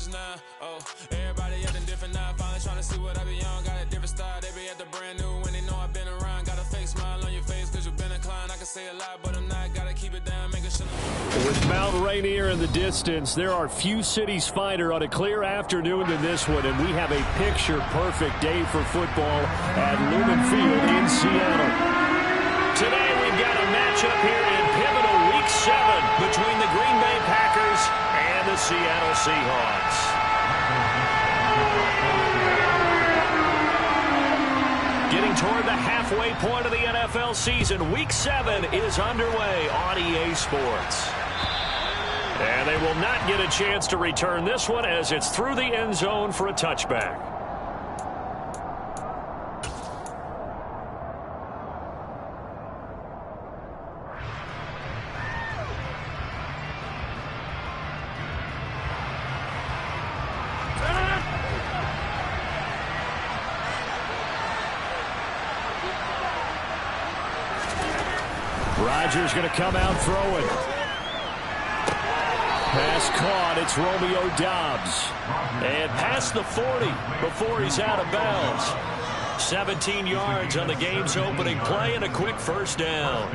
coaches now. Oh, everybody acting different now. Finally trying to see what I be on. Got a different style. They be at the brand new when they know I've been around. Got a fake smile on your face because you've been inclined. I can say a lot, but I'm not. Gotta keep it down, making sure. With Mount Rainier in the distance, there are few cities finer on a clear afternoon than this one, and we have a picture-perfect day for football at Lumen Field in Seattle. Today we've got a matchup here in pivotal Week 7 between the Green Bay Packers and the Seattle Seahawks. Getting toward the halfway point of the NFL season, Week 7 is underway on EA Sports. And they will not get a chance to return this one as it's through the end zone for a touchback. Rodgers going to come out throwing. Pass caught. It's Romeo Doubs. And past the 40 before he's out of bounds. 17 yards on the game's opening play and a quick first down.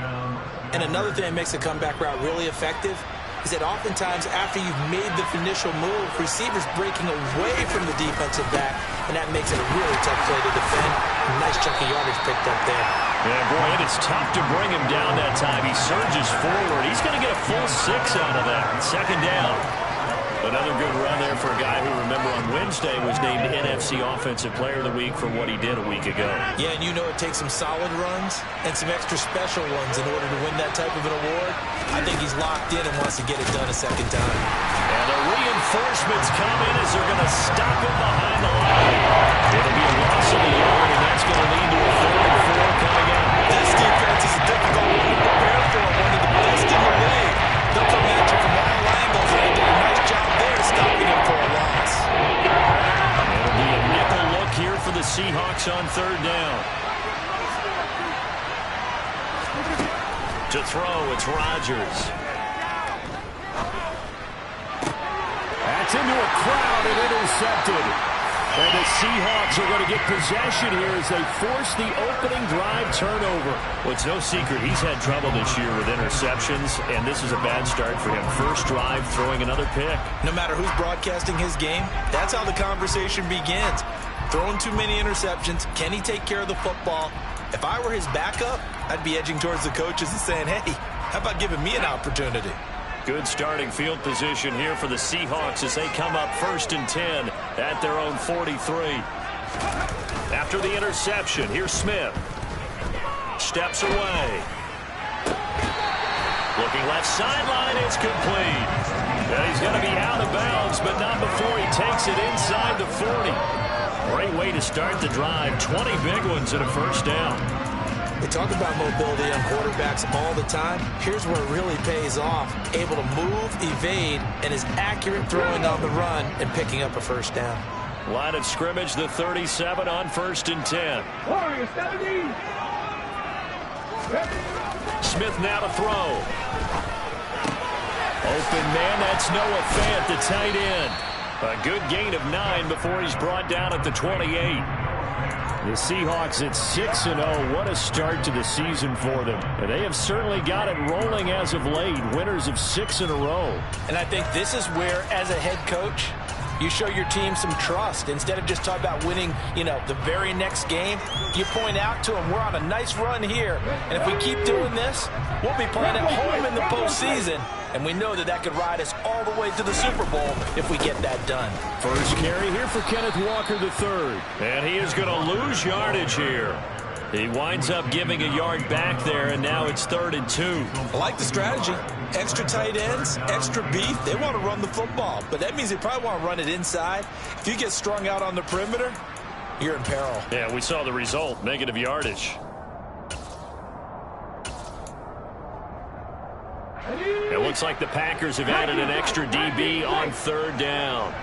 And another thing that makes a comeback route really effective is that oftentimes after you've made the initial move, receivers breaking away from the defensive back, and that makes it a really tough play to defend. A nice chunk of yardage picked up there. Yeah, boy, and it's tough to bring him down that time. He surges forward. He's going to get a full 6 out of that. Second down. Another good run there for a guy who, remember, on Wednesday was named NFC Offensive Player of the Week for what he did a week ago. Yeah, and you know it takes some solid runs and some extra special ones in order to win that type of an award. I think he's locked in and wants to get it done a second time. And the reinforcements come in as they're going to stop him behind the line. It'll be a loss of a yard, and that's going to lead to a 3rd and 4 coming in. This defense is a difficult one to prepare for. One of the best in the league. They'll come at you from all angles, and they do a nice job there stopping him for a loss. It'll be a nickel look here for the Seahawks on 3rd down. To throw, it's Rodgers. That's into a crowd and intercepted. And the Seahawks are going to get possession here as they force the opening drive turnover. Well, it's no secret he's had trouble this year with interceptions, and this is a bad start for him. First drive, throwing another pick. No matter who's broadcasting his game, that's how the conversation begins. Throwing too many interceptions. Can he take care of the football? If I were his backup, I'd be edging towards the coaches and saying, hey, how about giving me an opportunity? Good starting field position here for the Seahawks as they come up 1st and 10 at their own 43. After the interception, here's Smith. Steps away. Looking left sideline, it's complete. And he's going to be out of bounds, but not before he takes it inside the 40. Great way to start the drive. 20 big ones and a first down. We talk about mobility on quarterbacks all the time. Here's where it really pays off. Able to move, evade, and is accurate throwing on the run and picking up a first down. Line of scrimmage, the 37 on 1st and 10. Smith now to throw. Open man, that's Noah Fant, the tight end. A good gain of 9 before he's brought down at the 28. The Seahawks at 6-0. What a start to the season for them. And they have certainly got it rolling as of late. Winners of 6 in a row. And I think this is where, as a head coach, you show your team some trust. Instead of just talking about winning, the very next game, you point out to them, we're on a nice run here. And if we keep doing this, we'll be playing at home in the postseason. And we know that could ride us all the way to the Super Bowl if we get that done. First carry here for Kenneth Walker III. And he is going to lose yardage here. He winds up giving a yard back there, and now it's 3rd and 2. I like the strategy. Extra tight ends, extra beef. They want to run the football, but that means they probably want to run it inside. If you get strung out on the perimeter, you're in peril. Yeah, we saw the result, negative yardage. It looks like the Packers have added an extra DB on 3rd down.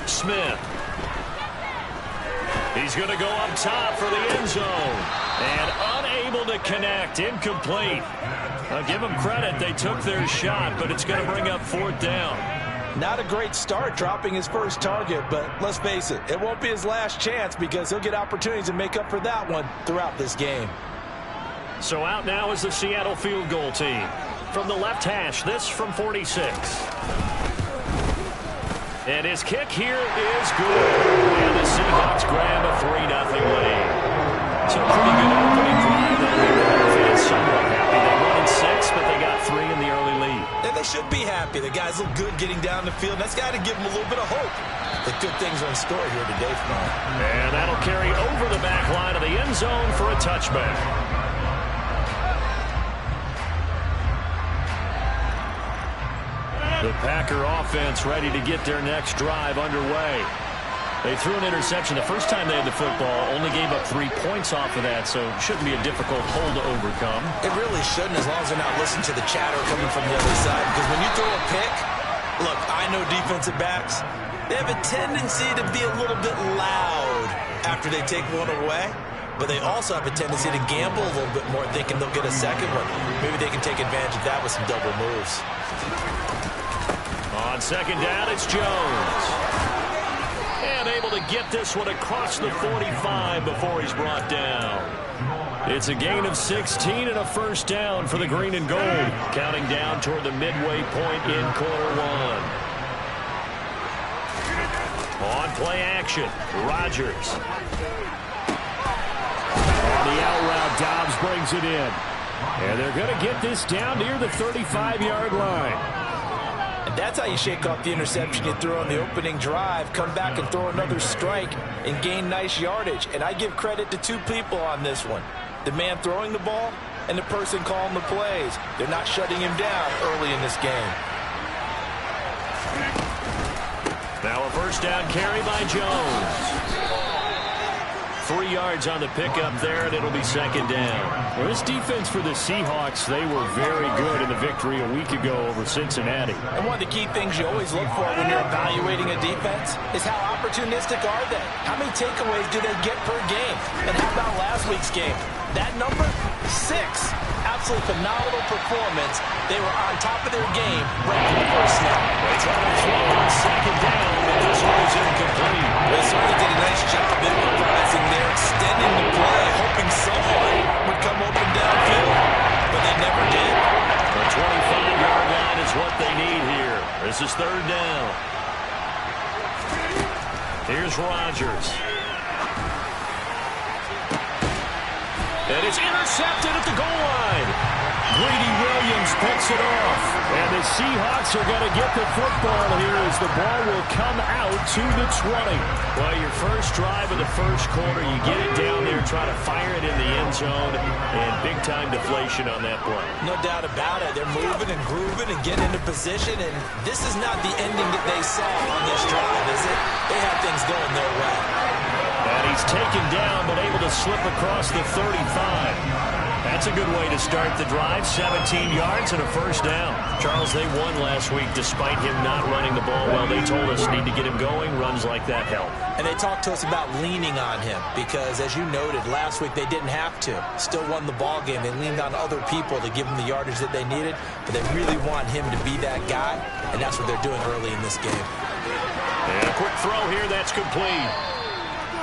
Smith. He's going to go up top for the end zone. And unable the connect. Incomplete. I'll give them credit. They took their shot, but it's going to bring up 4th down. Not a great start dropping his first target, but let's face it, it won't be his last chance because he'll get opportunities to make up for that one throughout this game. So out now is the Seattle field goal team. From the left hash, this from 46. And his kick here is good. And the Seahawks grab a 3-0 lead. It's a pretty good opening drive. The fans somewhat happy. They won in 6, but they got 3 in the early lead. And they should be happy. The guys look good getting down the field. That's got to give them a little bit of hope that good things are in store here today for them. And that'll carry over the back line of the end zone for a touchback. The Packer offense ready to get their next drive underway. They threw an interception the first time they had the football, only gave up 3 points off of that, so it shouldn't be a difficult hole to overcome. It really shouldn't, as long as they're not listening to the chatter coming from the other side, because when you throw a pick, look, I know defensive backs, they have a tendency to be a little bit loud after they take one away, but they also have a tendency to gamble a little bit more, thinking they'll get a second one. Maybe they can take advantage of that with some double moves. On second down, it's Jones. And able to get this one across the 45 before he's brought down. It's a gain of 16 and a first down for the green and gold. Counting down toward the midway point in quarter 1. On play action, Rodgers. On the out route, Dobbs brings it in. And they're going to get this down near the 35-yard line. And that's how you shake off the interception you threw on the opening drive, come back and throw another strike and gain nice yardage. And I give credit to 2 people on this one. The man throwing the ball and the person calling the plays. They're not shutting him down early in this game. Now a first down carry by Jones. 3 yards on the pickup there, and it'll be second down. Well, this defense for the Seahawks, they were very good in the victory a week ago over Cincinnati. And one of the key things you always look for when you're evaluating a defense is how opportunistic are they? How many takeaways do they get per game? And how about last week's game? That number? 6. Absolutely phenomenal performance. They were on top of their game right from the first snap. They try to throw on second down, but this one is incomplete. They certainly did a nice job improvising there, extending the play, hoping someone would come open downfield, but they never did. The 25-yard line is what they need here. This is third down. Here's Rodgers. And it's intercepted at the goal line. Greedy Williams picks it off. And the Seahawks are going to get the football here as the ball will come out to the 20. Well, your first drive of the first quarter, you get it down there, try to fire it in the end zone, and big-time deflation on that play. No doubt about it. They're moving and grooving and getting into position, and this is not the ending that they saw on this drive, is it? They have things going their way. And he's taken down, but able to slip across the 35. That's a good way to start the drive. 17 yards and a first down. Charles, they won last week despite him not running the ball well. They told us need to get him going. Runs like that help. And they talked to us about leaning on him because, as you noted, last week they didn't have to. Still won the ball game. They leaned on other people to give them the yardage that they needed, but they really want him to be that guy, and that's what they're doing early in this game. And a quick throw here. That's complete.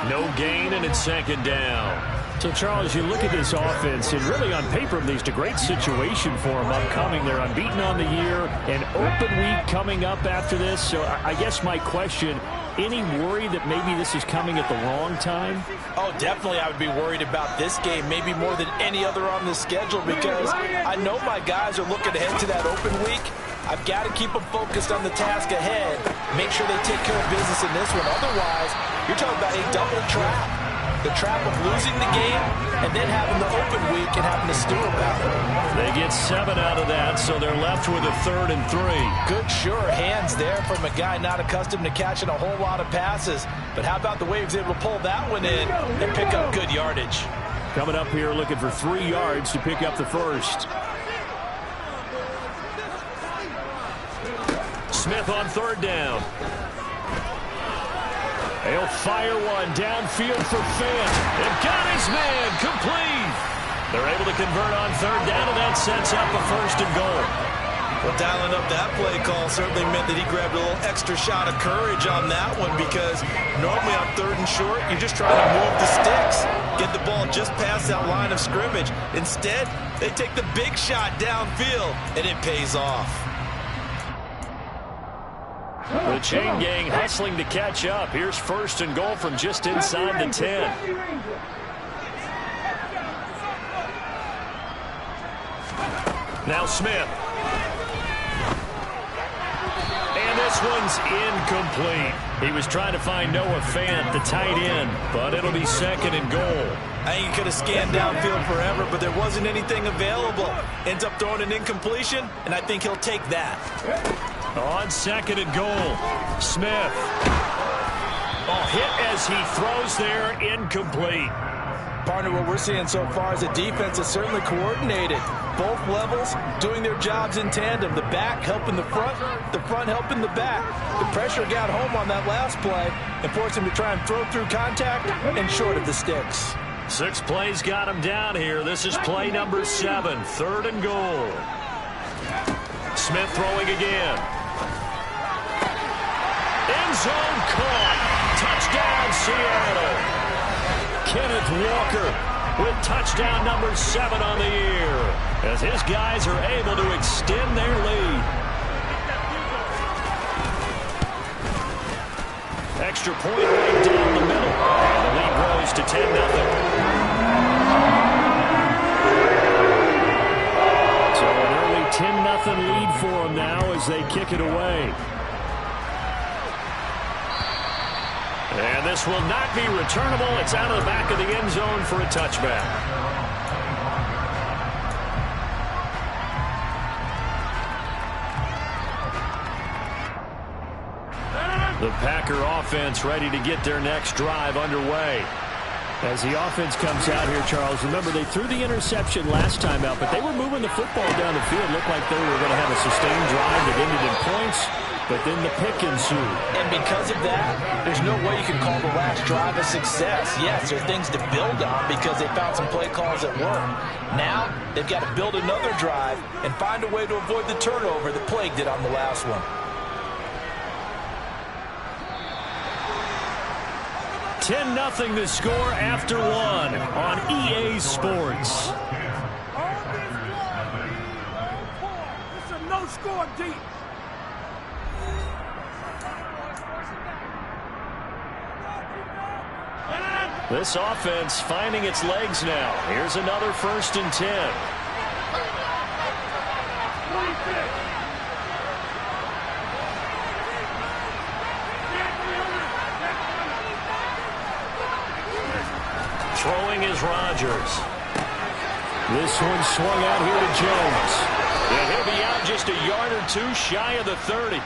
No gain, and it's second down. So, Charles, you look at this offense, and really on paper, there's a great situation for them upcoming. They're unbeaten on the year, an open week coming up after this. So I guess my question, any worry that maybe this is coming at the wrong time? Oh, definitely I would be worried about this game, maybe more than any other on the schedule, because I know my guys are looking ahead to that open week. I've got to keep them focused on the task ahead, make sure they take care of business in this one. Otherwise, you're talking about a double trap. The trap of losing the game and then having the open week and having to stew about it. They get 7 out of that, so they're left with a 3rd and 3. Good, sure hands there from a guy not accustomed to catching a whole lot of passes. But how about the way he was able to pull that one in and pick up good yardage? Coming up here looking for 3 yards to pick up the first. Smith on 3rd down. He'll fire one downfield for Fant. And got his man complete. They're able to convert on third down, and that sets up a 1st and goal. Well, dialing up that play call certainly meant that he grabbed a little extra shot of courage on that one, because normally on 3rd and short, you're just trying to move the sticks, get the ball just past that line of scrimmage. Instead, they take the big shot downfield, and it pays off. The chain gang hustling to catch up. Here's 1st and goal from just inside the 10. Now Smith. And this one's incomplete. He was trying to find Noah Fant, the tight end, but it'll be 2nd and goal. I think he could have scanned downfield forever, but there wasn't anything available. Ends up throwing an incompletion, and I think he'll take that. On 2nd and goal, Smith. Oh, hit as he throws there, incomplete. Partner, what we're seeing so far is the defense is certainly coordinated. Both levels doing their jobs in tandem. The back helping the front helping the back. The pressure got home on that last play and forced him to try and throw through contact and short of the sticks. 6 plays got him down here. This is play number 7, 3rd and goal. Smith throwing again. End zone caught. Touchdown, Seattle. Kenneth Walker with touchdown number 7 on the year, as his guys are able to extend their lead. Extra point right down the middle, and the lead grows to 10-0. So an early 10-0 lead for them now as they kick it away. And this will not be returnable. It's out of the back of the end zone for a touchback. The Packer offense ready to get their next drive underway. As the offense comes out here, Charles, remember they threw the interception last time out, but they were moving the football down the field. Looked like they were going to have a sustained drive that ended in points, but then the pick ensued. And because of that, there's no way you can call the last drive a success. Yes, there are things to build on because they found some play calls that work. Now, they've got to build another drive and find a way to avoid the turnover that plagued it on the last one. 10-0 the score after 1 on EA Sports. It's a no-score deep. This offense finding its legs now. Here's another 1st and 10. Throwing is Rodgers. This one swung out here to Jones. And he'll be out just a yard or two shy of the 30.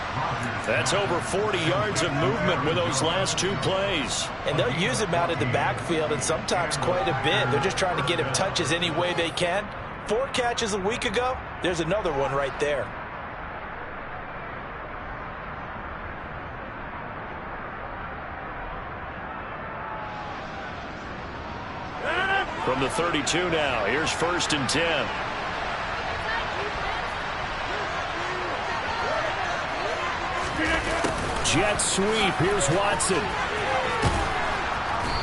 That's over 40 yards of movement with those last 2 plays. And they'll use him out in the backfield and sometimes quite a bit. They're just trying to get him touches any way they can. 4 catches a week ago. There's another one right there. From the 32 now, here's 1st and 10. Jet sweep, here's Watson.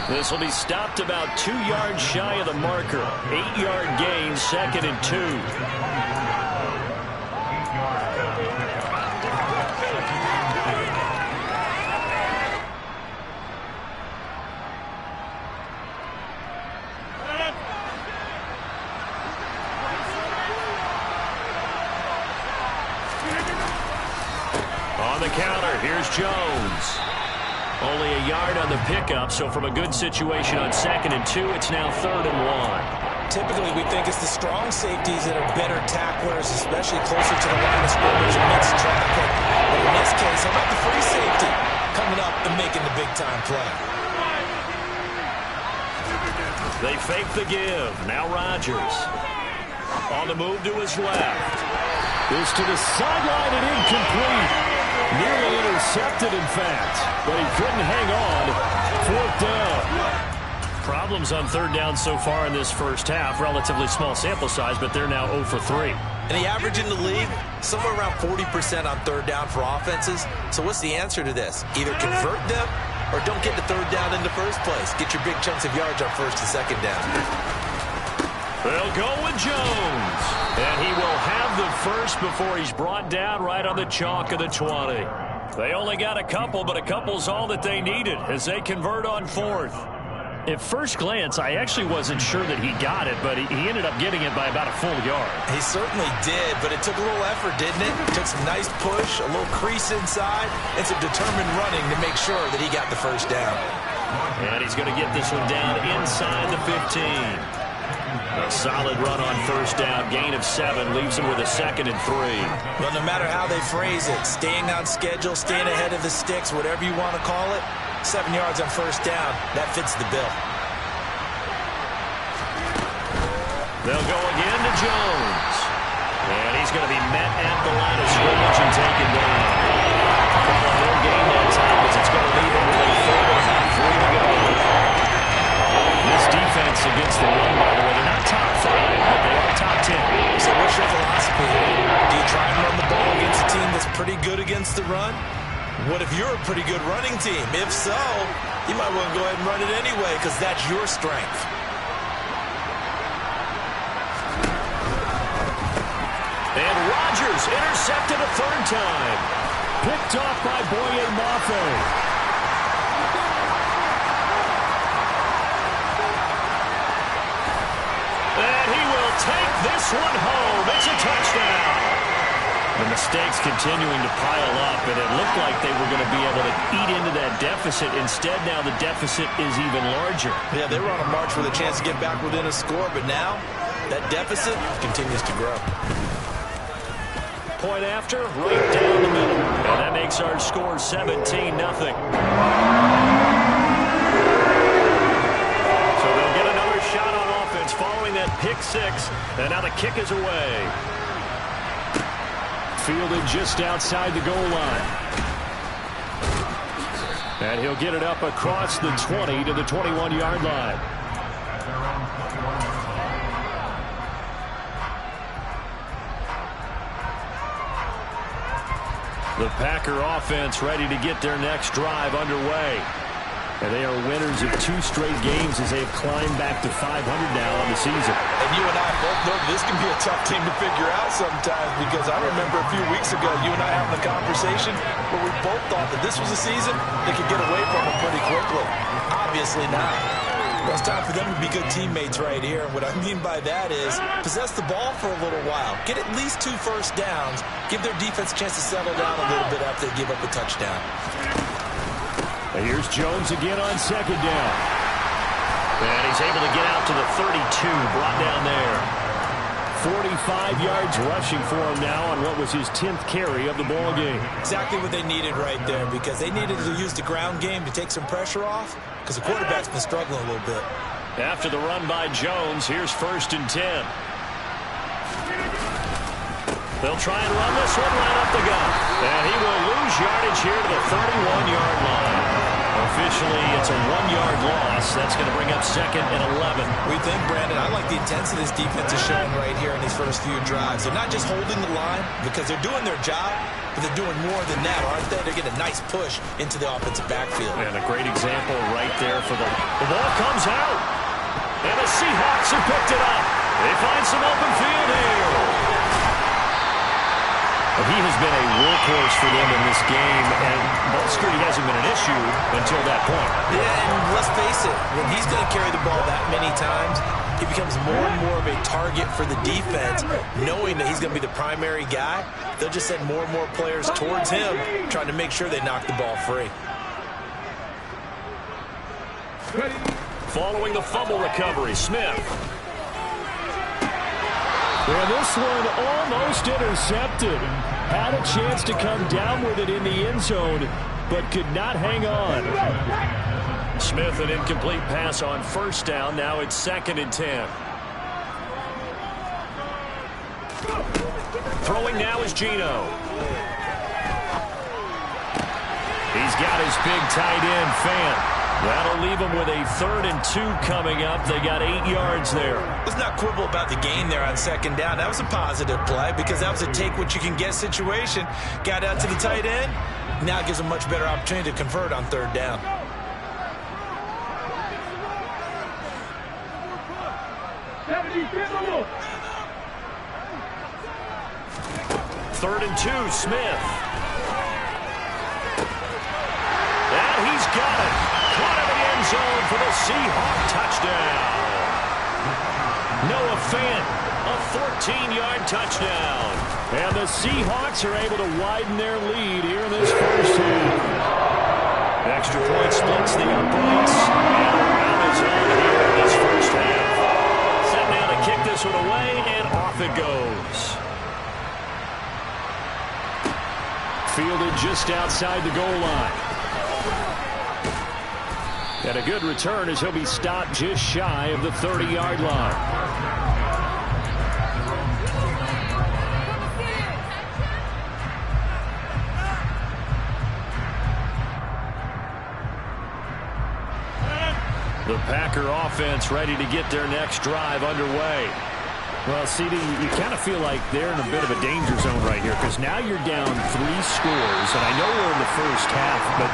This will be stopped about 2 yards shy of the marker. 8-yard gain, 2nd and 2. On the counter, here's Jones. Only a yard on the pickup, so from a good situation on 2nd and 2, it's now 3rd and 1. Typically, we think it's the strong safeties that are better tacklers, especially closer to the line of scrimmage amidst traffic. But in this case, how about the free safety coming up and making the big-time play? They fake the give. Now Rodgers. On the move to his left. This to the sideline and incomplete. Nearly intercepted, in fact, but he couldn't hang on. 4th down. Problems on third down so far in this first half. Relatively small sample size, but they're now 0 for 3. And the average in the league, somewhere around 40% on third down for offenses. So what's the answer to this? Either convert them or don't get the third down in the first place. Get your big chunks of yards on first and second down. They'll go with Jones. And he will have the first before he's brought down right on the chalk of the 20. They only got a couple, but a couple's all that they needed as they convert on fourth. At first glance, I actually wasn't sure that he got it, but he ended up getting it by about a full yard. He certainly did, but it took a little effort, didn't it? It took some nice push, a little crease inside, and some determined running to make sure that he got the first down. And he's going to get this one down inside the 15. A solid run on first down. Gain of 7 leaves him with a 2nd and 3. Well, no matter how they phrase it, staying on schedule, staying ahead of the sticks, whatever you want to call it, 7 yards on first down, that fits the bill. They'll go again to Jones. And he's going to be met at the line of scrimmage and taken down. No gain that time as it's going to leave him with a 3rd and about 3 to go. This defense against the run, by the way, they're not top 5, but they are top 10. So what's your philosophy here? Do you try and run the ball against a team that's pretty good against the run? What if you're a pretty good running team? If so, you might want to go ahead and run it anyway because that's your strength. And Rodgers intercepted a 3rd time. Picked off by Boye Mafe. And he will take this one home. It's a touchdown. The mistakes continuing to pile up, and it looked like they were going to be able to eat into that deficit. Instead, now the deficit is even larger. Yeah, they were on a march with a chance to get back within a score, but now that deficit continues to grow. Point after, right down the middle. And that makes our score 17-0. So they'll get another shot on offense following that pick 6. And now the kick is away. Fielded just outside the goal line. And he'll get it up across the 20 to the 21-yard line. The Packer offense ready to get their next drive underway. And they are winners of 2 straight games as they have climbed back to 500 now on the season. And you and I both know this can be a tough team to figure out sometimes because I remember a few weeks ago you and I having a conversation where we both thought that this was a season they could get away from them pretty quickly. Obviously not. Well, it's time for them to be good teammates right here. And what I mean by that is possess the ball for a little while. Get at least 2 first downs. Give their defense a chance to settle down a little bit after they give up a touchdown. And here's Jones again on 2nd down. And he's able to get out to the 32, brought down there. 45 yards rushing for him now on what was his 10th carry of the ball game. Exactly what they needed right there because they needed to use the ground game to take some pressure off because the quarterback's been struggling a little bit. After the run by Jones, here's 1st and 10. They'll try and run this one right up the gut. And he will lose yardage here to the 31-yard line. Officially, it's a 1-yard loss. That's going to bring up 2nd and 11. We think, Brandon, I like the intensity this defense is showing right here in these first few drives. They're not just holding the line because they're doing their job, but they're doing more than that, aren't they? They're getting a nice push into the offensive backfield. And a great example right there for the ball comes out. And the Seahawks have picked it up. They find some open field here. He has been a workhorse for them in this game, and ball security hasn't been an issue until that point. Yeah, and let's face it, when he's going to carry the ball that many times, he becomes more and more of a target for the defense, knowing that he's going to be the primary guy. They'll just send more and more players towards him, trying to make sure they knock the ball free. Following the fumble recovery, Smith. And this one almost intercepted. Had a chance to come down with it in the end zone, but could not hang on. Smith, an incomplete pass on 1st down. Now it's 2nd and 10. Throwing now is Geno. He's got his big tight end, Fant. That'll leave them with a 3rd and 2 coming up. They got 8 yards there. Let's not quibble about the gain there on 2nd down. That was a positive play because that was a take-what-you-can-get situation. Got out to the tight end. Now it gives them a much better opportunity to convert on 3rd down. Third and 2, Smith. And he's got it. Caught in the end zone for the Seahawks touchdown. Noah Fant, a 14-yard touchdown. And the Seahawks are able to widen their lead here in this first half. Extra point splits the uprights. And around his own here in this first half. Set now to kick this one away, and off it goes. Fielded just outside the goal line. And a good return as he'll be stopped just shy of the 30-yard line. The Packer offense ready to get their next drive underway. Well, CD, you kind of feel like they're in a bit of a danger zone right here because now you're down 3 scores, and I know we're in the first half, but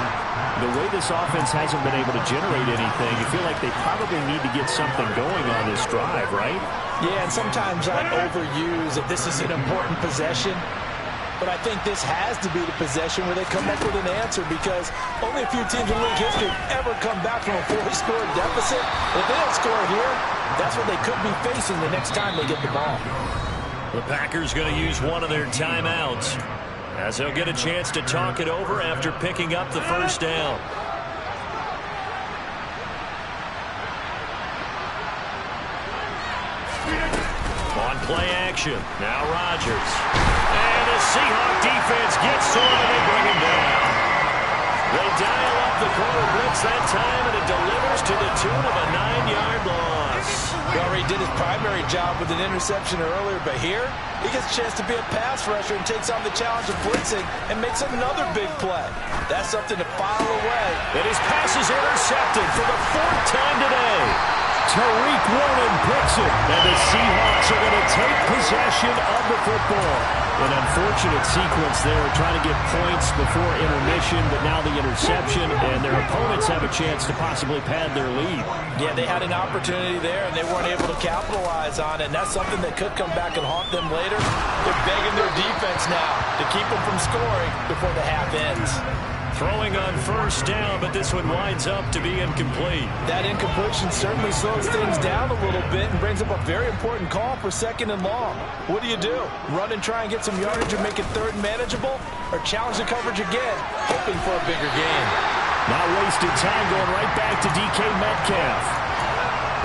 the way this offense hasn't been able to generate anything, you feel like they probably need to get something going on this drive, right? Yeah, and sometimes I overuse that this is an important possession, but I think this has to be the possession where they come up with an answer because only a few teams in league history ever come back from a 4-score deficit. If they don't score here, that's what they could be facing the next time they get the ball. The Packers going to use one of their timeouts as they'll get a chance to talk it over after picking up the first down. On play action, now Rodgers. And the Seahawks defense gets to him and they bring him down. They dial up the corner blitz that time, and it delivers to the tune of a 9-yard loss. He already did his primary job with an interception earlier, but here he gets a chance to be a pass rusher and takes on the challenge of blitzing and makes another big play. That's something to file away. And his pass is intercepted for the 4th time today. Tariq Woolen picks it, and the Seahawks are going to take possession of the football. An unfortunate sequence there, trying to get points before intermission, but now the interception, and their opponents have a chance to possibly pad their lead. Yeah, they had an opportunity there, and they weren't able to capitalize on it, and that's something that could come back and haunt them later. They're begging their defense now to keep them from scoring before the half ends. Throwing on first down, but this one winds up to be incomplete. That incompletion certainly slows things down a little bit and brings up a very important call for 2nd and long. What do? Run and try and get some yardage and make it 3rd and manageable? Or challenge the coverage again, hoping for a bigger gain? Not wasted time, going right back to DK Metcalf.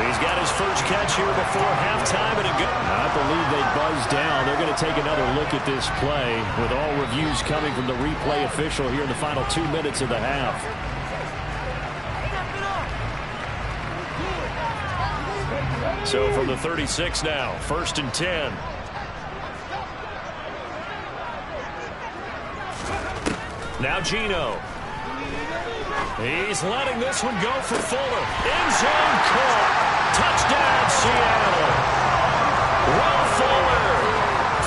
He's got his first catch here before halftime, and I believe they buzz down. They're going to take another look at this play with all reviews coming from the replay official here in the final 2 minutes of the half. So from the 36 now, 1st and 10. Now Geno. He's letting this one go for Fuller. End zone caught. Touchdown, Seattle. Will Fuller,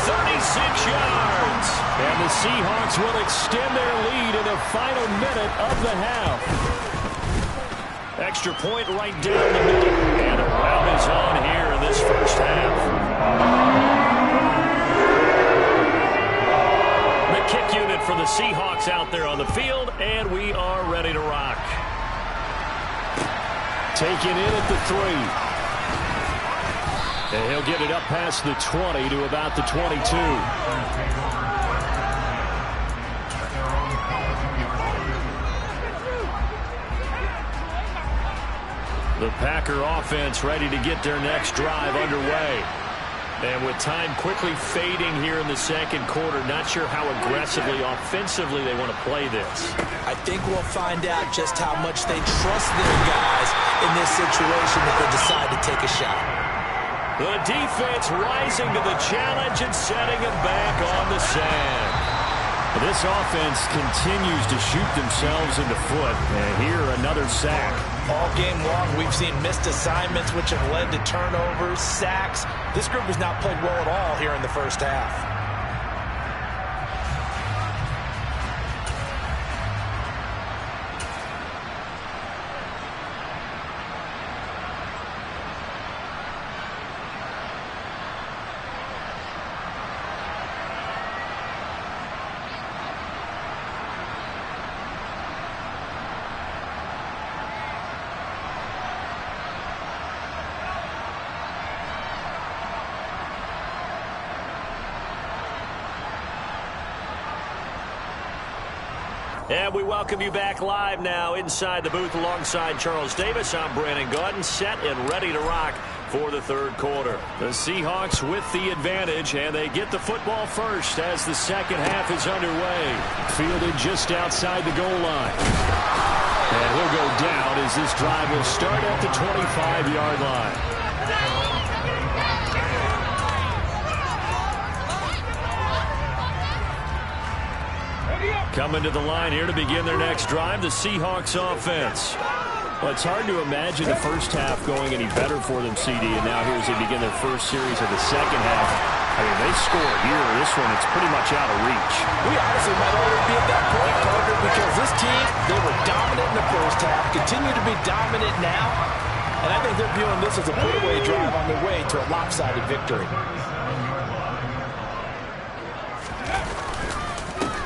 36 yards. And the Seahawks will extend their lead in the final minute of the half. Extra point right down the middle. And a round is on here in this first half. The kick unit for the Seahawks out there on the field, and we are ready to rock. Taken in at the 3. And he'll get it up past the 20 to about the 22. The Packer offense ready to get their next drive underway. And with time quickly fading here in the second quarter, not sure how aggressively, offensively they want to play this. I think we'll find out just how much they trust their guys in this situation if they decide to take a shot. The defense rising to the challenge and setting him back on the sand. This offense continues to shoot themselves in the foot. And here, another sack. All game long, we've seen missed assignments, which have led to turnovers, sacks. This group has not played well at all here in the first half. And we welcome you back live now inside the booth alongside Charles Davis. I'm Brandon Gaudin, set and ready to rock for the third quarter. The Seahawks with the advantage, and they get the football first as the second half is underway. Fielded just outside the goal line. And he'll go down as this drive will start at the 25-yard line. Coming to the line here to begin their next drive, the Seahawks offense. Well, it's hard to imagine the first half going any better for them, CD, and now here as they begin their first series of the second half. I mean, they score here. This one, it's pretty much out of reach. We honestly might already be at that point, Carter, because this team, they were dominant in the first half, continue to be dominant now, and I think they're viewing this as a put-away drive on their way to a lopsided victory.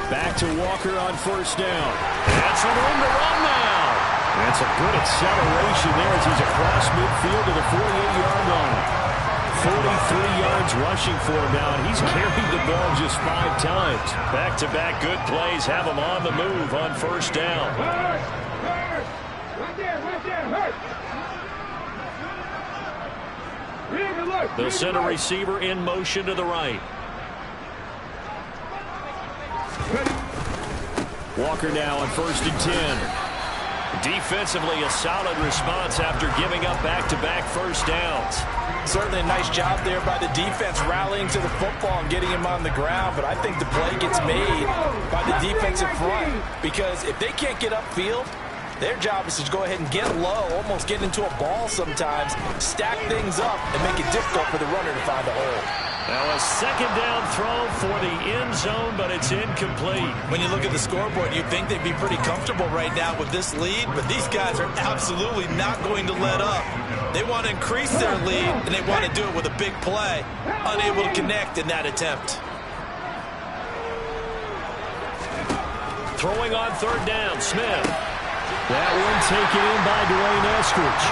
Back to Walker on first down. That's some room to run now. That's a good acceleration there as he's across midfield to the 48-yard line. 43 yards rushing for him now, and he's carried the ball just 5 times. Back-to-back good plays have him on the move on first down. They'll send a receiver in motion to the right. Walker now on first and 10. Defensively, a solid response after giving up back-to-back first downs. Certainly a nice job there by the defense rallying to the football and getting him on the ground, but I think the play gets made by the defensive front because if they can't get upfield, their job is to go ahead and get low, almost get into a ball sometimes, stack things up, and make it difficult for the runner to find a hole. Now a second down throw for the end zone, but it's incomplete. When you look at the scoreboard, you'd think they'd be pretty comfortable right now with this lead, but these guys are absolutely not going to let up. They want to increase their lead, and they want to do it with a big play. Unable to connect in that attempt. Throwing on third down, Smith. That one taken in by Dwayne Eskridge.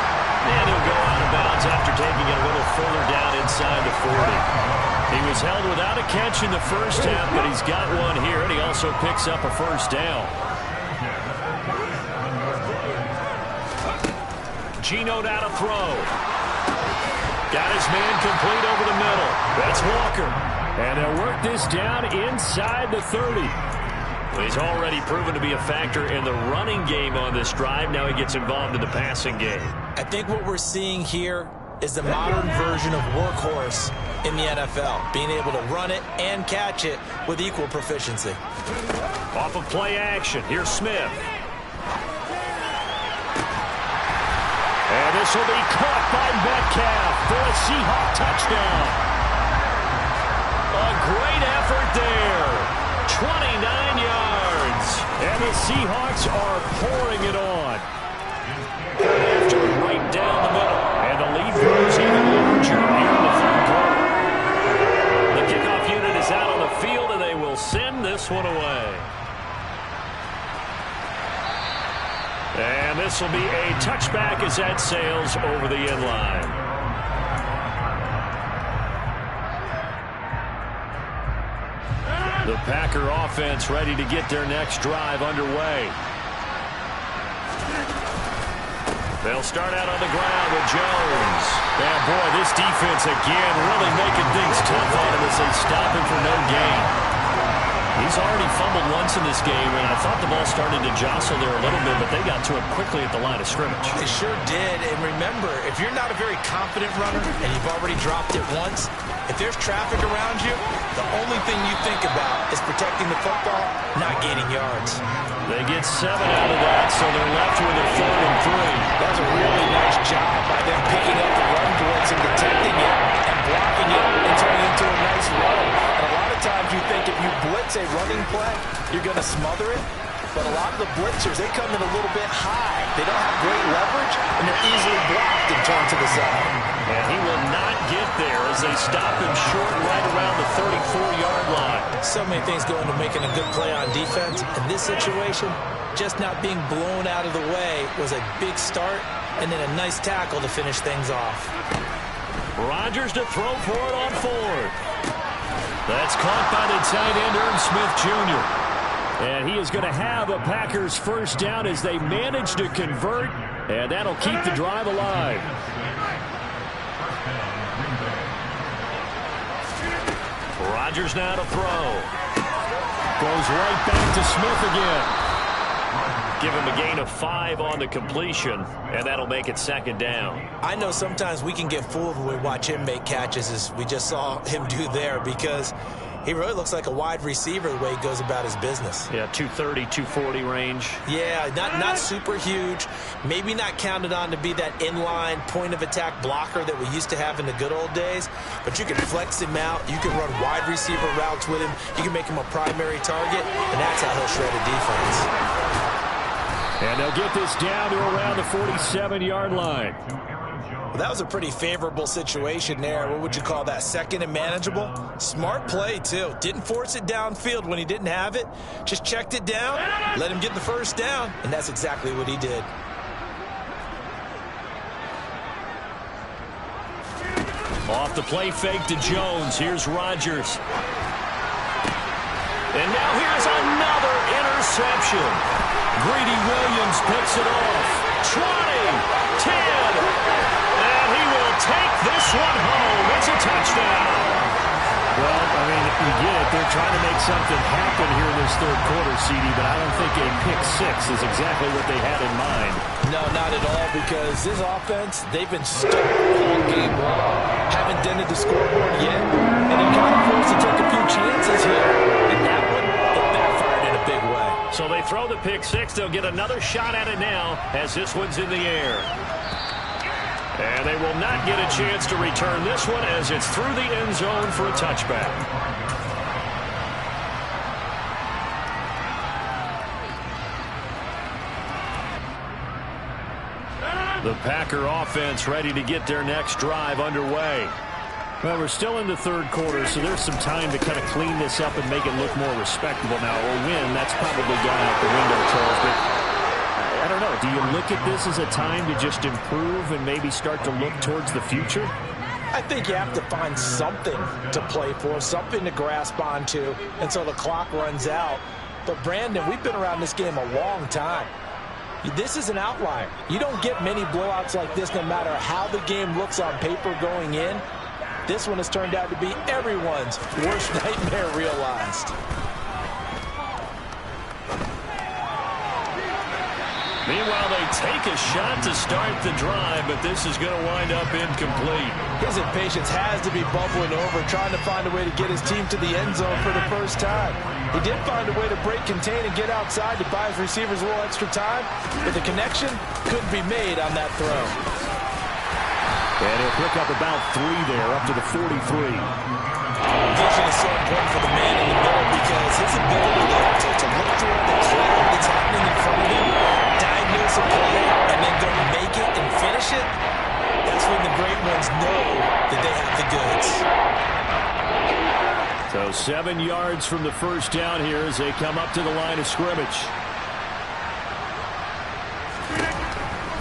And he'll go out of bounds after taking it a little further down inside the 40. He was held without a catch in the first half, but he's got one here, and he also picks up a first down. Geno now to throw. Got his man complete over the middle. That's Walker. And they'll work this down inside the 30. He's already proven to be a factor in the running game on this drive. Now he gets involved in the passing game. I think what we're seeing here is the modern version of workhorse in the NFL, being able to run it and catch it with equal proficiency. Off of play action, here's Smith. And this will be caught by Metcalf for a Seahawk touchdown. A great effort there. 29 yards. And the Seahawks are pouring it on. After right down the middle. And the lead grows even larger here in the third quarter. The kickoff unit is out on the field, and they will send this one away. And this will be a touchback as that sails over the end line. The Packer offense ready to get their next drive underway. They'll start out on the ground with Jones. Yeah, boy, this defense again really making things tough on him as they stop him for no gain. He's already fumbled once in this game, and I thought the ball started to jostle there a little bit, but they got to it quickly at the line of scrimmage. They sure did, and remember, if you're not a very confident runner and you've already dropped it once, if If there's traffic around you, the only thing you think about is protecting the football, not gaining yards. They get 7 out of that, so they're left with a 3rd and 3. That's a really nice job by them picking up the run blitz and detecting it and blocking it and turning it into a nice run. And a lot of times you think if you blitz a running play, you're going to smother it. But a lot of the blitzers, they come in a little bit high. They don't have great leverage, and they're easily blocked and turned to the side. And he will not get there as they stop him short right around the 34-yard line. So many things go into making a good play on defense. In this situation, just not being blown out of the way was a big start, and then a nice tackle to finish things off. Rodgers to throw for it on 4th. That's caught by the tight end, Irv Smith Jr. And he is going to have a Packers first down as they manage to convert, and that'll keep the drive alive. Rodgers now to throw. Goes right back to Smith again. Give him a gain of 5 on the completion, and that'll make it 2nd down. I know sometimes we can get fooled when we watch him make catches, as we just saw him do there, because he really looks like a wide receiver the way he goes about his business. Yeah, 230, 240 range. Yeah, not super huge. Maybe not counted on to be that inline point-of-attack blocker that we used to have in the good old days. But you can flex him out. You can run wide receiver routes with him. You can make him a primary target, and that's how he'll shred a defense. And they'll get this down to around the 47-yard line. Well, that was a pretty favorable situation there. What would you call that? 2nd and manageable? Smart play, too. Didn't force it downfield when he didn't have it. Just checked it down, let him get the first down, and that's exactly what he did. Off the play fake to Jones. Here's Rodgers. And now here's another interception. Greedy Williams picks it off. 20, 10, and he will take this one home. It's a touchdown. Well, I mean, we get it. They're trying to make something happen here in this 3rd quarter, CD, but I don't think a pick 6 is exactly what they had in mind. No, not at all, because this offense, they've been stuck all game long. Haven't dented the scoreboard yet, and they're kind of forced to take a few chances here. And that one, it backfired in a big way. So they throw the pick 6. They'll get another shot at it now as this one's in the air. And they will not get a chance to return this one as it's through the end zone for a touchback. The Packer offense ready to get their next drive underway. Well, we're still in the 3rd quarter, so there's some time to kind of clean this up and make it look more respectable now. Or win, that's probably gone out the window, Charles. But I don't know. Do you look at this as a time to just improve and maybe start to look towards the future? I think you have to find something to play for, something to grasp onto until the clock runs out. But, Brandon, we've been around this game a long time. This is an outlier. You don't get many blowouts like this no matter how the game looks on paper going in. This one has turned out to be everyone's worst nightmare realized. Meanwhile, they take a shot to start the drive, but this is going to wind up incomplete. His impatience has to be bubbling over, trying to find a way to get his team to the end zone for the first time. He did find a way to break, contain, and get outside to buy his receivers a little extra time, but the connection couldn't be made on that throw. And he'll pick up about 3 there, up to the 43. Vision is so important for the man in the middle because his ability to look through the cloud that's happening in front of him, diagnose a play, and then go make it and finish it, that's when the great ones know that they have the goods. So 7 yards from the first down here as they come up to the line of scrimmage.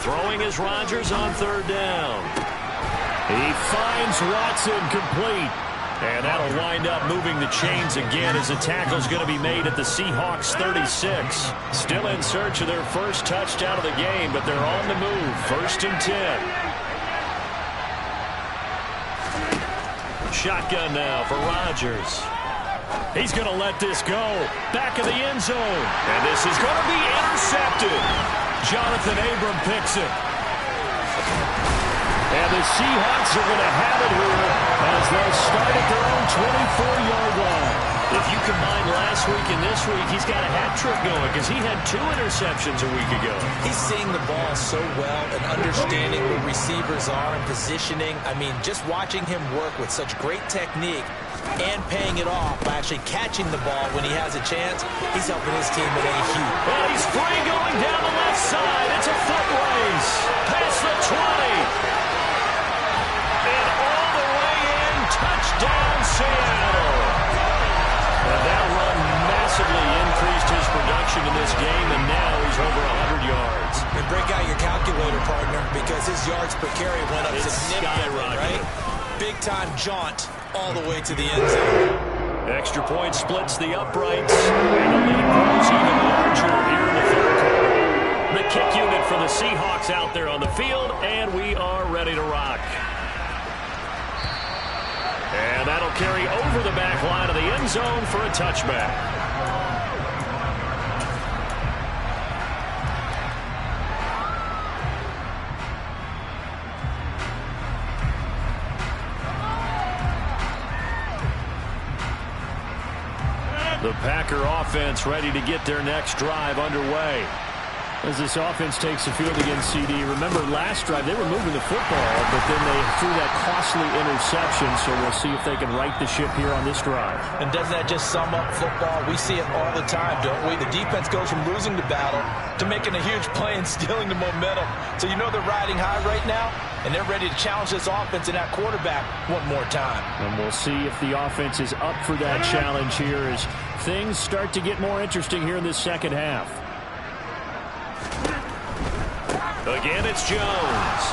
Throwing is Rodgers on 3rd down. He finds Watson complete. And that'll wind up moving the chains again as the tackle's going to be made at the Seahawks 36. Still in search of their first touchdown of the game, but they're on the move. 1st and 10. Shotgun now for Rodgers. He's going to let this go. Back of the end zone. And this is going to be intercepted. Jonathan Abram picks it. And the Seahawks are going to have it here as they'll start at 24-yard line. If you combine last week and this week, he's got a hat trick going because he had 2 interceptions a week ago. He's seeing the ball so well and understanding where receivers are and positioning. I mean, just watching him work with such great technique and paying it off by actually catching the ball when he has a chance, he's helping his team with a huge. Well, he's free going down the left side. It's a foot race. Past the 20. And all the way in. Touchdown, Seattle. And that run massively increased his production in this game, and now he's over 100 yards. And break out your calculator, partner, because his yards per carry went up significantly, right? Big-time jaunt all the way to the end zone. Extra point splits the uprights, and the lead grows even larger here in the third quarter. The kick unit for the Seahawks out there on the field, and we are ready to rock. And that'll carry over the back line of the end zone for a touchback. The Packer offense ready to get their next drive underway. As this offense takes the field against CD. Remember, last drive, they were moving the football, but then they threw that costly interception, so we'll see if they can right the ship here on this drive. And doesn't that just sum up football? We see it all the time, don't we? The defense goes from losing the battle to making a huge play and stealing the momentum. So you know they're riding high right now, and they're ready to challenge this offense and that quarterback one more time. And we'll see if the offense is up for that challenge here as things start to get more interesting here in this second half. Again, it's Jones.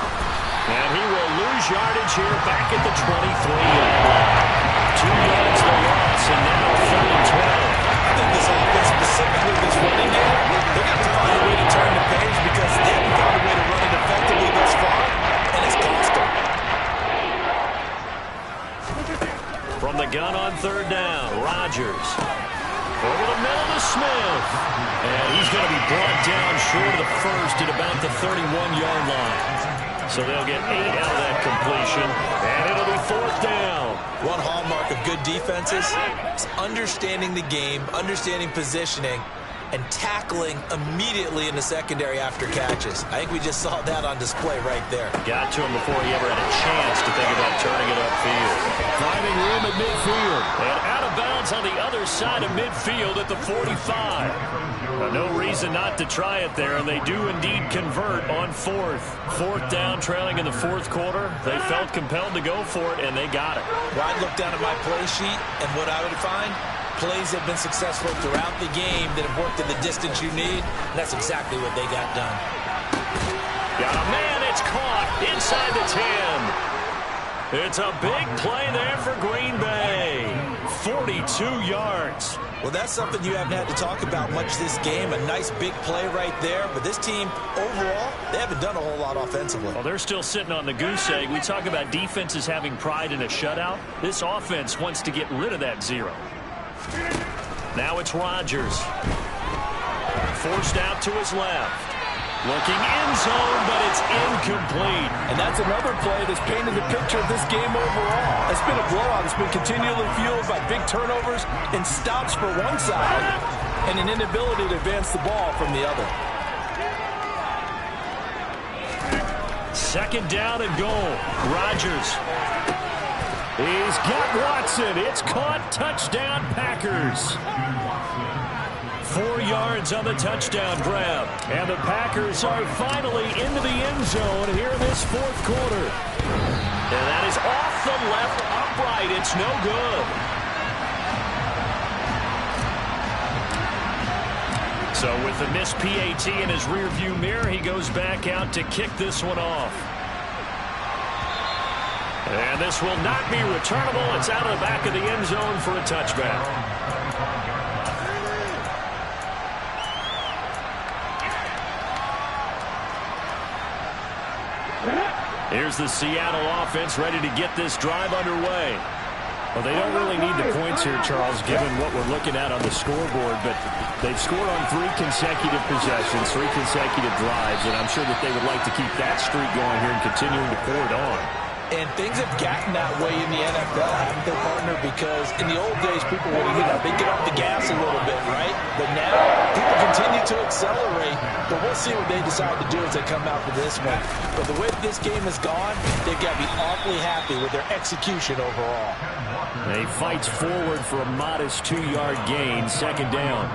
And he will lose yardage here back at the 23-yard line. 2 yards the loss, and now 3rd and 12. I think this offense, specifically this running game, they're going to have to find a way to turn the page because they haven't found a way to run it effectively thus far, and it's cost them. From the gun on 3rd down, Rodgers. Over the middle to Smith. And he's going to be brought down short of the first at about the 31-yard line. So they'll get 8 out of that completion, and it'll be 4th down. One hallmark of good defenses is understanding the game, understanding positioning, and tackling immediately in the secondary after catches. I think we just saw that on display right there. Got to him before he ever had a chance to think about turning it upfield. Finding room at midfield. And out of bounds on the other side of midfield at the 45. No reason not to try it there, and they do indeed convert on 4th. 4th down, trailing in the 4th quarter. They felt compelled to go for it, and they got it. Well, I'd look down at my play sheet, and what I would find, plays have been successful throughout the game that have worked at the distance you need, and that's exactly what they got done. Got a man, it's caught inside the 10. It's a big play there for Green Bay. 42 yards. Well, that's something you haven't had to talk about much this game. A nice big play right there. But this team, overall, they haven't done a whole lot offensively. Well, they're still sitting on the goose egg. We talk about defenses having pride in a shutout. This offense wants to get rid of that 0. Now it's Rodgers. Forced out to his left. Looking end zone, but it's incomplete. And that's another play that's painted the picture of this game overall. It's been a blowout. It's been continually fueled by big turnovers and stops for one side and an inability to advance the ball from the other. 2nd down and goal. Rodgers. He's got Watson. It's caught. Touchdown, Packers. 4 yards on the touchdown grab. And the Packers are finally into the end zone here in this 4th quarter. And that is off the left upright. It's no good. So with the missed PAT in his rearview mirror, he goes back out to kick this one off. And this will not be returnable. It's out of the back of the end zone for a touchback. Here's the Seattle offense ready to get this drive underway. Well, they don't really need the points here, Charles, given what we're looking at on the scoreboard, but they've scored on 3 consecutive possessions, 3 consecutive drives, and I'm sure that they would like to keep that streak going here and continuing to pour it on. And things have gotten that way in the NFL, haven't they, partner? because in the old days, people would, they'd get off the gas a little bit, right? But now, people continue to accelerate. But we'll see what they decide to do as they come out for this one. But the way this game has gone, they've got to be awfully happy with their execution overall. He fights forward for a modest 2-yard gain, second down.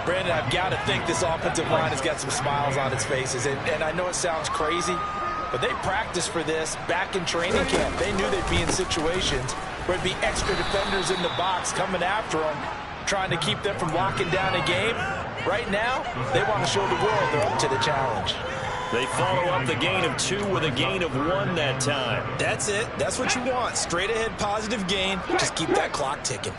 Brandon, I've got to think this offensive line has got some smiles on its faces. And I know it sounds crazy, but they practiced for this back in training camp. They knew they'd be in situations where it'd be extra defenders in the box coming after them, trying to keep them from locking down a game. Right now, they want to show the world they're up to the challenge. They follow up the gain of 2 with a gain of 1 that time. That's it. That's what you want. Straight ahead positive gain. Just keep that clock ticking.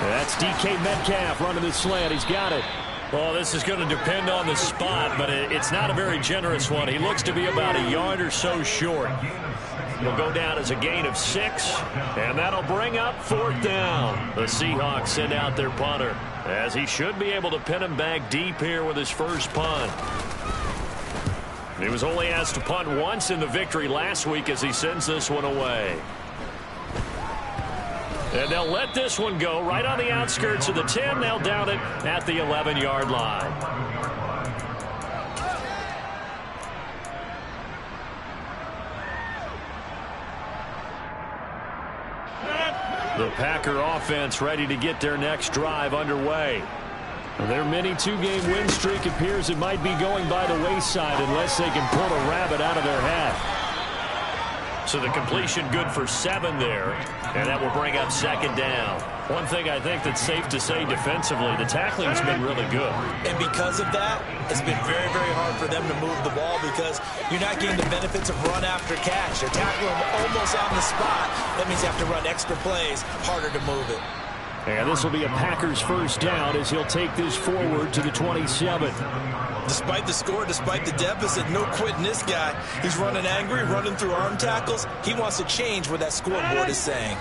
That's DK Metcalf running the slant. He's got it. Well, this is going to depend on the spot, but it's not a very generous one. He looks to be about a yard or so short. It'll go down as a gain of 6, and that'll bring up 4th down. The Seahawks send out their punter, as he should be able to pin him back deep here with his first punt. He was only asked to punt once in the victory last week as he sends this one away. And they'll let this one go right on the outskirts of the 10. They'll down it at the 11-yard line. The Packer offense ready to get their next drive underway. Their mini 2-game win streak appears it might be going by the wayside unless they can pull a rabbit out of their hat. So the completion good for 7 there, and that will bring up second down. One thing I think that's safe to say defensively, the tackling's been really good. And because of that, it's been very, very hard for them to move the ball because you're not getting the benefits of run after catch. They're tackling them almost on the spot. That means you have to run extra plays, harder to move it. And this will be a Packers first down as he'll take this forward to the 27. Despite the score, despite the deficit, no quitting this guy. He's running angry, running through arm tackles. He wants to change what that scoreboard is saying.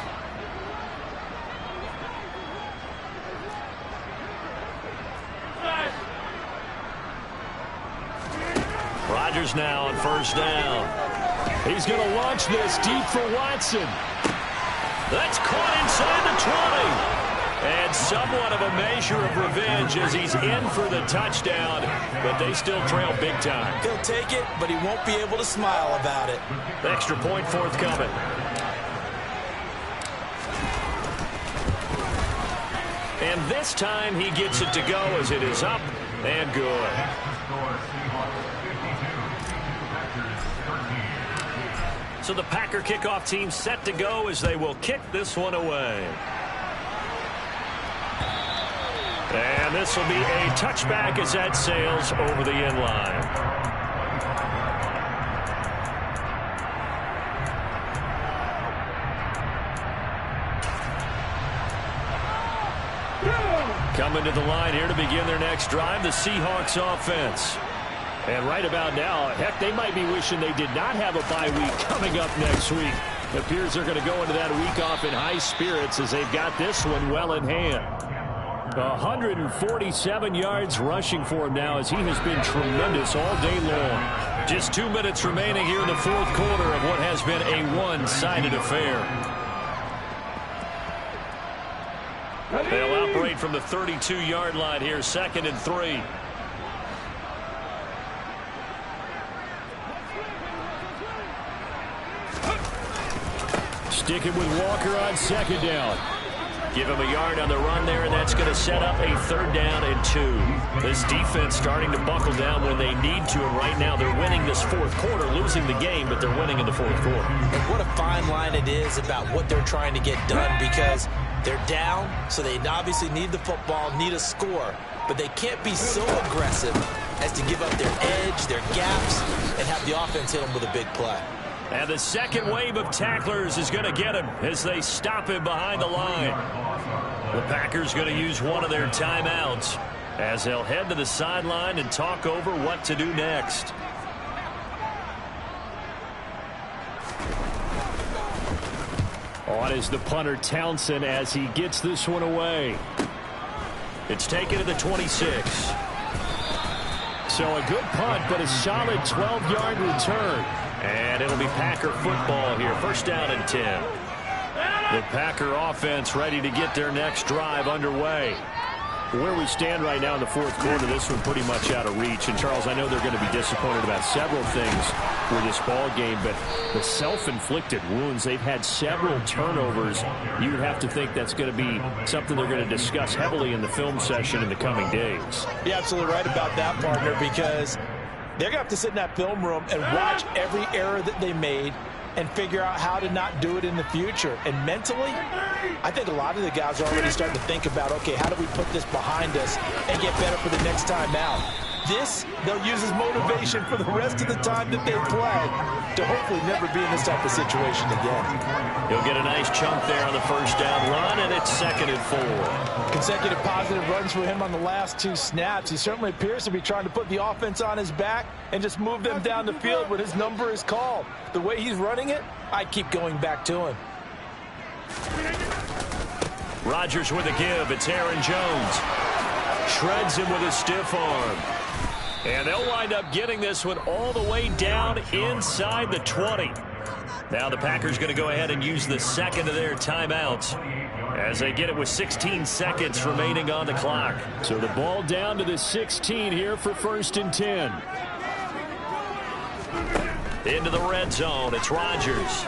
Rodgers now on first down. He's going to launch this deep for Watson. That's caught inside the 20. And somewhat of a measure of revenge as he's in for the touchdown, but they still trail big time. He'll take it, but he won't be able to smile about it. Extra point forthcoming. And this time he gets it to go as it is up and good. So the Packer kickoff team set to go as they will kick this one away. And this will be a touchback as that sails over the end line. Coming to the line here to begin their next drive, the Seahawks offense. And right about now, heck, they might be wishing they did not have a bye week coming up next week. It appears they're going to go into that week off in high spirits as they've got this one well in hand. 147 yards rushing for him now as he has been tremendous all day long. Just 2 minutes remaining here in the fourth quarter of what has been a one-sided affair. They'll operate from the 32-yard line here, 2nd and 3. Sticking with Walker on second down. Give him a yard on the run there, and that's going to set up a 3rd down and 2. This defense starting to buckle down when they need to, and right now they're winning this fourth quarter, losing the game, but they're winning in the fourth quarter. And what a fine line it is about what they're trying to get done because they're down, so they obviously need the football, need a score, but they can't be so aggressive as to give up their edge, their gaps, and have the offense hit them with a big play. And the second wave of tacklers is going to get him as they stop him behind the line. The Packers going to use one of their timeouts as they'll head to the sideline and talk over what to do next. On is the punter Townsend as he gets this one away. It's taken to the 26. So a good punt, but a solid 12-yard return. And it'll be Packer football here. First down and 10. The Packer offense ready to get their next drive underway. Where we stand right now in the fourth quarter, this one pretty much out of reach. And, Charles, I know they're going to be disappointed about several things with this ball game, but the self-inflicted wounds, they've had several turnovers. You would have to think that's going to be something they're going to discuss heavily in the film session in the coming days. You're absolutely right about that, partner, because they're going to have to sit in that film room and watch every error that they made and figure out how to not do it in the future. And mentally, I think a lot of the guys are already starting to think about, okay, how do we put this behind us and get better for the next time out? This, they'll use as motivation for the rest of the time that they play to hopefully never be in this type of situation again. He'll get a nice chunk there on the first down run, and it's 2nd and 4. Consecutive positive runs for him on the last 2 snaps. He certainly appears to be trying to put the offense on his back and just move them down the field when his number is called. The way he's running it, I keep going back to him. Rodgers with a give. It's Aaron Jones. Shreds him with a stiff arm. And they'll wind up getting this one all the way down inside the 20. Now the Packers going to go ahead and use the second of their timeouts as they get it with 16 seconds remaining on the clock. So the ball down to the 16 here for 1st and 10. Into the red zone. It's Rodgers.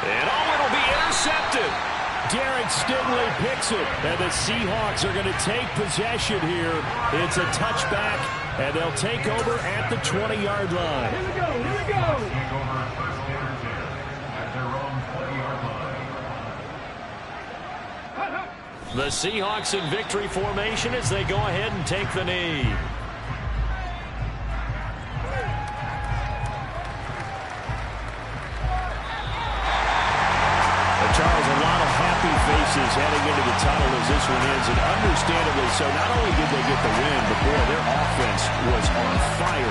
And it'll be intercepted. Derek Stingley picks it, and the Seahawks are going to take possession here. It's a touchback, and they'll take over at the 20-yard line. Here we go, here we go. The Seahawks in victory formation as they go ahead and take the knee. Charles, a lot of happy faces heading into the tunnel as this one ends, and understandably so. Not only did they get the win, but boy, their offense was on fire.